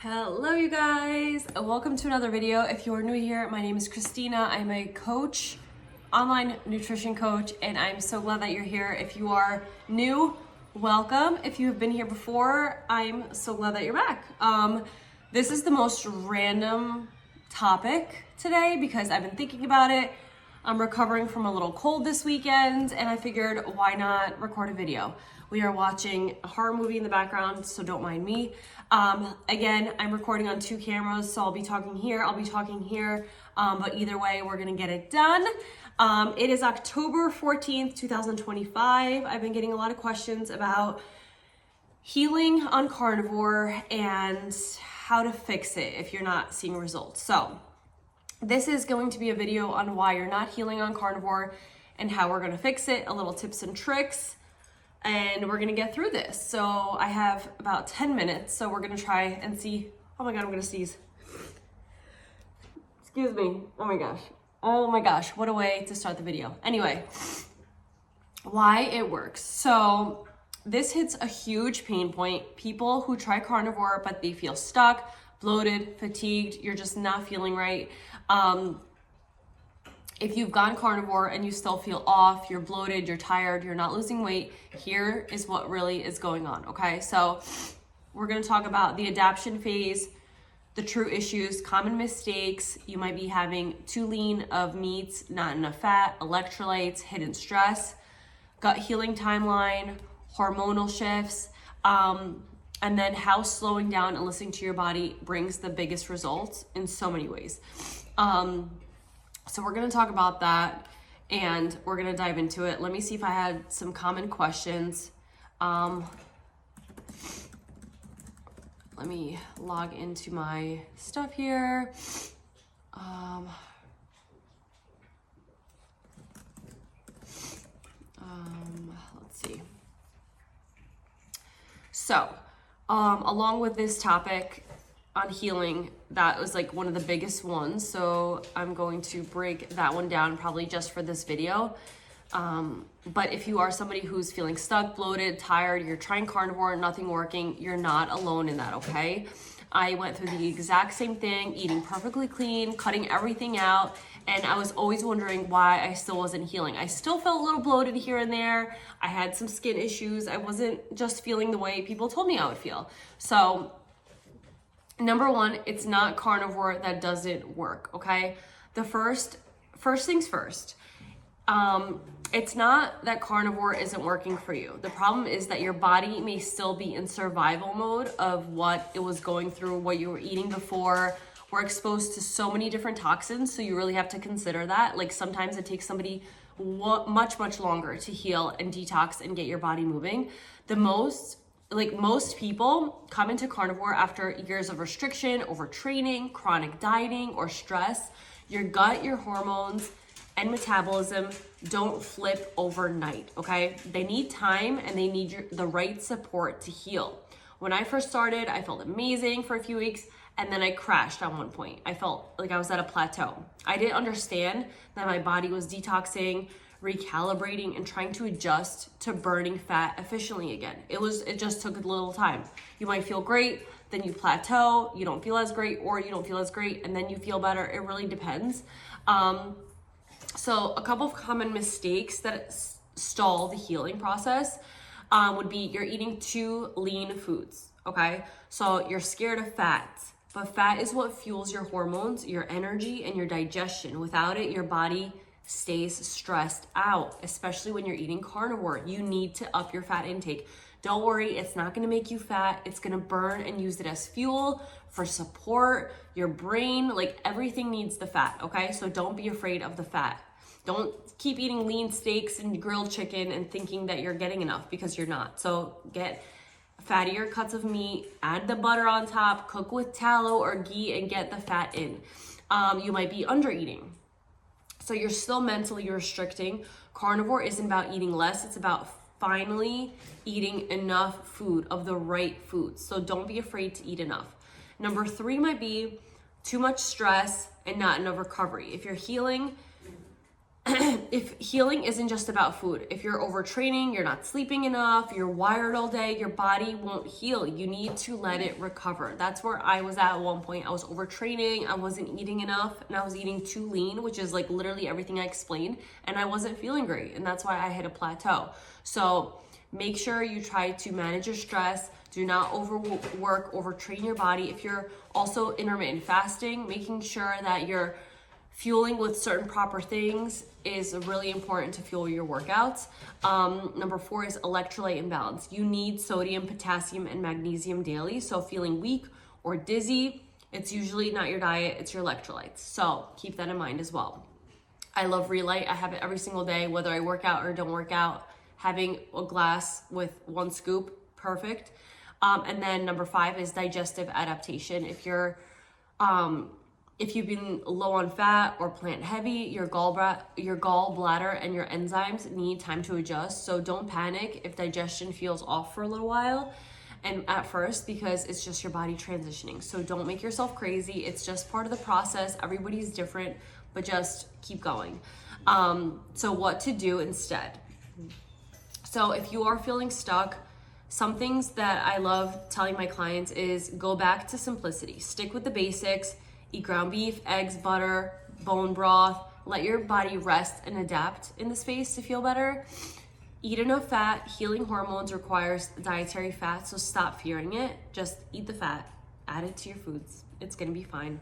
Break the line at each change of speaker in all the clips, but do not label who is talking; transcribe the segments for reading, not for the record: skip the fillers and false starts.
Hello you guys, welcome to another video. If you're new here, my name is Christina. I'm a coach, online nutrition coach, and I'm so glad that you're here. If you are new, welcome. If you have been here before, I'm so glad that you're back. This is the most random topic today because I've been thinking about it. I'm recovering from a little cold this weekend and I figured why not record a video. We are watching a horror movie in the background, so don't mind me. Again, I'm recording on two cameras, so I'll be talking here, I'll be talking here, but either way, we're gonna get it done. It is October 14th, 2025. I've been getting a lot of questions about healing on carnivore and how to fix it if you're not seeing results. So this is going to be a video on why you're not healing on carnivore and how we're gonna fix it, a little tips and tricks. And we're gonna get through this. So I have about 10 minutes, so we're gonna try and see. Oh my God, I'm gonna sneeze. Excuse me, oh my gosh. Oh my gosh, what a way to start the video. Anyway, why it works. So this hits a huge pain point. People who try carnivore, but they feel stuck, bloated, fatigued, you're just not feeling right. If you've gone carnivore and you still feel off, you're bloated, you're tired, you're not losing weight, here is what really is going on, okay? So we're gonna talk about the adaptation phase, the true issues, common mistakes. You might be having too lean of meats, not enough fat, electrolytes, hidden stress, gut healing timeline, hormonal shifts, and then how slowing down and listening to your body brings the biggest results in so many ways. So we're gonna talk about that and we're gonna dive into it. Let me see if I had some common questions. Let me log into my stuff here. Let's see. So, along with this topic on healing, that was like one of the biggest ones, so I'm going to break that one down probably just for this video. But if you are somebody who's feeling stuck, bloated, tired, you're trying carnivore, nothing working, you're not alone in that, okay? I went through the exact same thing, eating perfectly clean, cutting everything out, and I was always wondering why I still wasn't healing. I still felt a little bloated here and there. I had some skin issues. I wasn't just feeling the way people told me I would feel. So number one, it's not carnivore that doesn't work, okay? The first things first. It's not that carnivore isn't working for you. The problem is that your body may still be in survival mode of what it was going through, what you were eating before. We're exposed to so many different toxins, so you really have to consider that. Like sometimes it takes somebody much longer to heal and detox and get your body moving. Most people come into carnivore after years of restriction, overtraining, chronic dieting, or stress. Your gut, your hormones, and metabolism don't flip overnight, okay? They need time and they need the right support to heal. When I first started, I felt amazing for a few weeks and then I crashed at one point. I felt like I was at a plateau. I didn't understand that my body was detoxing, recalibrating, and trying to adjust to burning fat efficiently again. It just took a little time. You might feel great, then you plateau, you don't feel as great, or you don't feel as great, and then you feel better. It really depends. So a couple of common mistakes that stall the healing process would be you're eating too lean foods, okay? So you're scared of fat, but fat is what fuels your hormones, your energy, and your digestion. Without it, your body stays stressed out, especially when you're eating carnivore. You need to up your fat intake. Don't worry, it's not gonna make you fat. It's gonna burn and use it as fuel for support, your brain, like everything needs the fat, okay? So don't be afraid of the fat. Don't keep eating lean steaks and grilled chicken and thinking that you're getting enough because you're not. So get fattier cuts of meat, add the butter on top, cook with tallow or ghee and get the fat in. You might be under eating. So you're still mentally restricting. Carnivore isn't about eating less, it's about finally eating enough food of the right foods. So don't be afraid to eat enough. Number 3 might be too much stress and not enough recovery. If you're healing, if healing isn't just about food, if you're overtraining, you're not sleeping enough, you're wired all day, your body won't heal. You need to let it recover. That's where I was at one point. I was overtraining, I wasn't eating enough, and I was eating too lean, which is like literally everything I explained, and I wasn't feeling great, and that's why I hit a plateau. So make sure you try to manage your stress. Do not overwork, overtrain your body. If you're also intermittent fasting, making sure that you're fueling with certain proper things is really important to fuel your workouts. Number 4 is electrolyte imbalance. You need sodium, potassium, and magnesium daily. So feeling weak or dizzy, it's usually not your diet, it's your electrolytes. So keep that in mind as well. I love Relight. I have it every single day, whether I work out or don't work out. Having a glass with 1 scoop, perfect. And then number 5 is digestive adaptation. If you've been low on fat or plant heavy, your gallbladder and your enzymes need time to adjust. So don't panic if digestion feels off for a little while and at first, because it's just your body transitioning. So don't make yourself crazy. It's just part of the process. Everybody's different, but just keep going. So what to do instead? So if you are feeling stuck, some things that I love telling my clients is go back to simplicity. Stick with the basics. Eat ground beef, eggs, butter, bone broth. Let your body rest and adapt in the space to feel better. Eat enough fat. Healing hormones requires dietary fat, so stop fearing it. Just eat the fat. Add it to your foods. It's gonna be fine.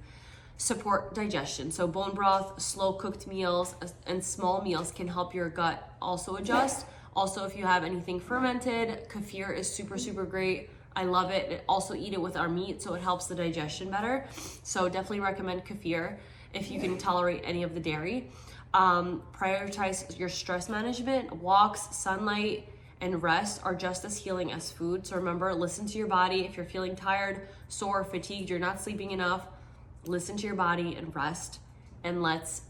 Support digestion. So bone broth, slow cooked meals, and small meals can help your gut also adjust. Also, if you have anything fermented, kefir is super, super great. I love it. Also eat it with our meat, so it helps the digestion better. So definitely recommend kefir if you can tolerate any of the dairy. Prioritize your stress management. Walks, sunlight, and rest are just as healing as food. So remember, listen to your body. If you're feeling tired, sore, fatigued, you're not sleeping enough, listen to your body and rest, and let's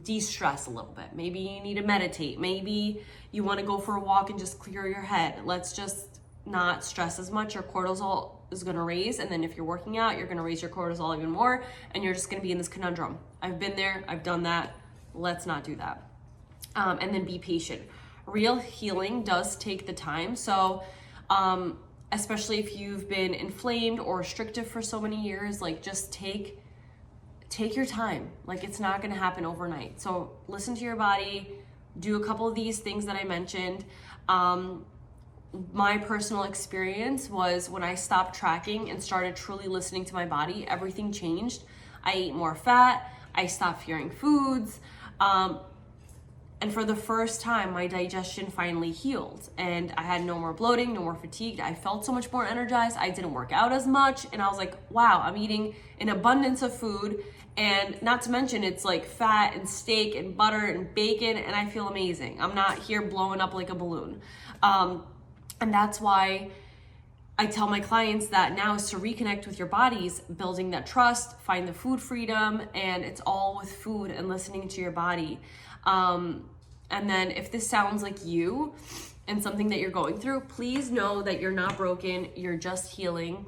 de-stress a little bit. Maybe you need to meditate. Maybe you want to go for a walk and just clear your head. Let's just not stress as much. Your cortisol is going to raise, and then if you're working out, you're going to raise your cortisol even more, and you're just going to be in this conundrum. I've been there, I've done that. Let's not do that. And then be patient. Real healing does take the time. So especially if you've been inflamed or restrictive for so many years, like just take your time. Like it's not going to happen overnight. So listen to your body, do a couple of these things that I mentioned. My personal experience was when I stopped tracking and started truly listening to my body, everything changed. I ate more fat, I stopped fearing foods, and for the first time, my digestion finally healed, and I had no more bloating, no more fatigue. I felt so much more energized. I didn't work out as much, and I was like, wow, I'm eating an abundance of food, and not to mention it's like fat and steak and butter and bacon, and I feel amazing. I'm not here blowing up like a balloon. And that's why I tell my clients that now is to reconnect with your bodies, building that trust, find the food freedom, and it's all with food and listening to your body. And then if this sounds like you and something that you're going through, please know that you're not broken, you're just healing.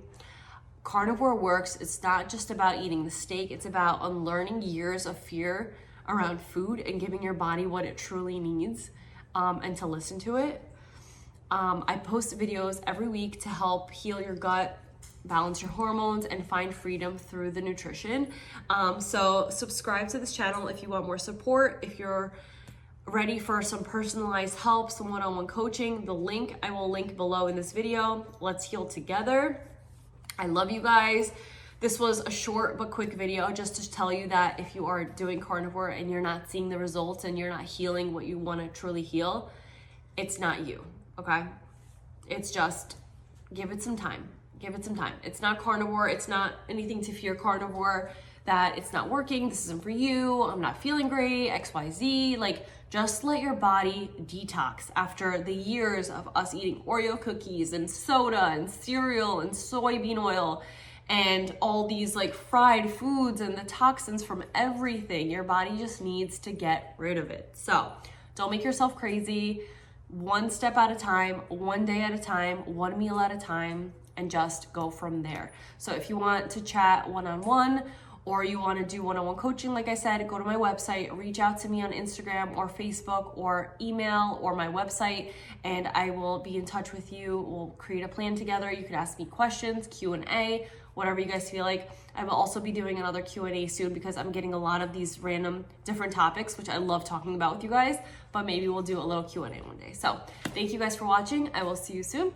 Carnivore works. It's not just about eating the steak, it's about unlearning years of fear around food and giving your body what it truly needs, and to listen to it. I post videos every week to help heal your gut, balance your hormones, and find freedom through the nutrition. So subscribe to this channel if you want more support. If you're ready for some personalized help, some one-on-one coaching, I will link below in this video. Let's heal together. I love you guys. This was a short but quick video just to tell you that if you are doing carnivore and you're not seeing the results and you're not healing what you want to truly heal, it's not you. Okay, it's just give it some time. Give it some time. It's not carnivore. It's not anything to fear carnivore, that it's not working. This isn't for you. I'm not feeling great, XYZ. Like, just let your body detox after the years of us eating Oreo cookies and soda and cereal and soybean oil and all these like fried foods and the toxins from everything. Your body just needs to get rid of it. So don't make yourself crazy. One step at a time, one day at a time, one meal at a time, and just go from there. So if you want to chat one-on-one or you want to do one-on-one coaching, like I said, go to my website, reach out to me on Instagram or Facebook or email or my website, and I will be in touch with you. We'll create a plan together. You can ask me questions, Q&A, whatever you guys feel like. I will also be doing another Q&A soon because I'm getting a lot of these random different topics, which I love talking about with you guys, but maybe we'll do a little Q&A one day. So thank you guys for watching. I will see you soon.